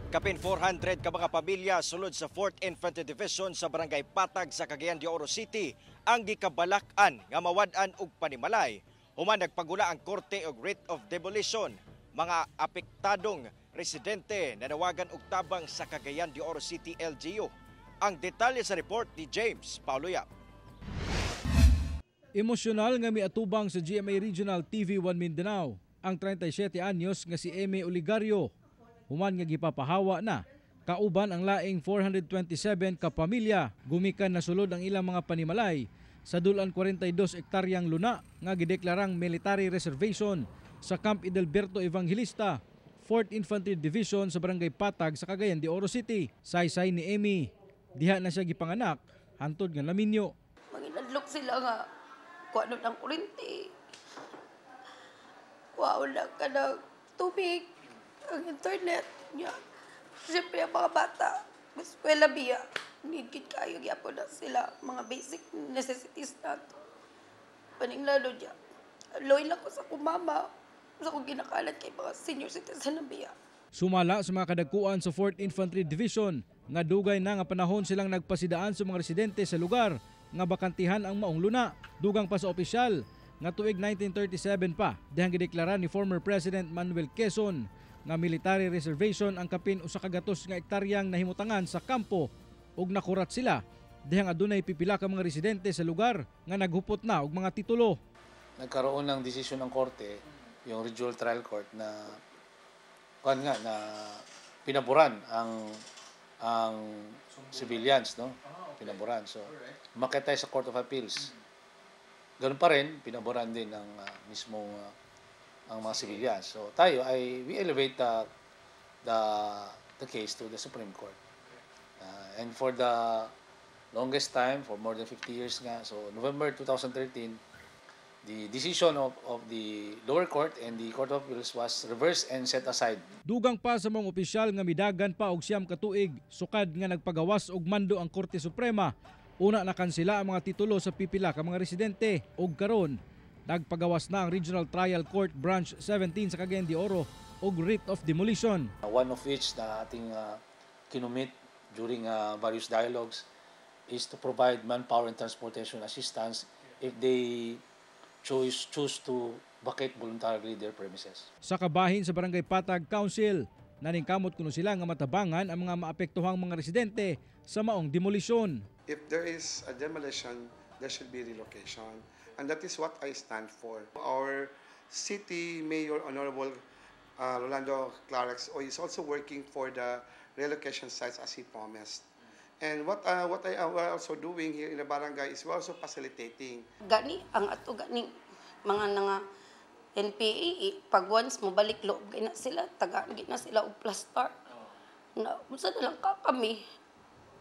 Kapin 400 ka mga pamilya sulod sa 4th Infantry Division sa Barangay Patag sa Cagayan de Oro City ang gikabalakan nga mawad-an og panimalay. Human nagpagula ang korte og writ of demolition. Mga apektadong residente nanawagan og tabang sa Cagayan de Oro City LGU. Ang detalye sa report ni James Paulo Yap. Emosyonal nga miatubang sa GMA Regional TV1 Mindanao ang 37 anyos nga si Eme Oligario. Human nga gipapahawa na kauban ang laing 427 ka pamilya gumikan na sulod ang ilang mga panimalay sa dulan 42 hektaryang luna nga gideklarang military reservation sa Camp Edelberto Evangelista, 4th Infantry Division sa Barangay Patag sa Cagayan de Oro City. Saysay ni Amy, diha na siya gipanganak hantod nga laminyo. Manginadlok sila nga kuano ng kuryente. Wala ka ng tubig, ang internet niya. Siyempre ang mga bata, eskwela biya, need kayo gyapon na sila, mga basic necessities nato. Paninglalo niya. Loy lang ko sa kumama, sa kong ginakalat kay mga senior citizen na biya. Sumala sa mga kadagkuan sa 4th Infantry Division nga dugay na nga panahon silang nagpasidaan sa mga residente sa lugar nga bakantihan ang maong luna. Dugang pa sa opisyal nga tuig 1937 pa dihang gideklara ni former President Manuel Quezon nga military reservation ang kapin usa ka gatos nga hektaryang nahimutangan sa kampo ug nakurat sila dihang adunay pipila ka mga residente sa lugar nga naghupot na og mga titulo. Nagkaroon ng desisyon ng korte, yung Regional Trial Court na pinaboran ang civilians, no? Pinaboran. So, umakyat tayo sa Court of Appeals. Ganun pa rin, pinaboran din ang mismong ang mga civilians. So tayo we elevate the case to the Supreme Court. And for the longest time, for more than 50 years nga, so November 2013, the decision of the lower court and the Court of Appeals was reversed and set aside. Dugang pa sa mga opisyal nga midagan pa og siyam ka tuig, sukad nga nagpagawas og mando ang Korte Suprema. Una na kansela ang mga titulo sa pipila ka mga residente ug karon nagpagawas na ang Regional Trial Court Branch 17 sa Cagayan de Oro og writ of demolition. One of which na ating kinumit during various dialogues is to provide manpower and transportation assistance if they choose to vacate voluntarily their premises. Sa kabahin sa Barangay Patag Council, naningkamot kuno sila nga matabangan ang mga maapektuhang mga residente sa maong demolisyon. If there is a demolition, there should be relocation. And that is what I stand for. Our city mayor, Honorable Rolando Clarex, is also working for the relocation sites as he promised. And what I am also doing here in the barangay is we're also facilitating. Gani, ang ato gani, mga NPA, pag once mo balik loob, gina sila, tagaan gina sila og plaster. Na, musa na lang kami,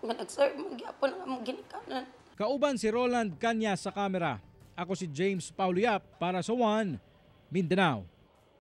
nga nag-serve, magyapon ang ginikanan. Kauban si Roland Kanya sa kamera. Ako si James Paulo Yap para sa One Mindanao.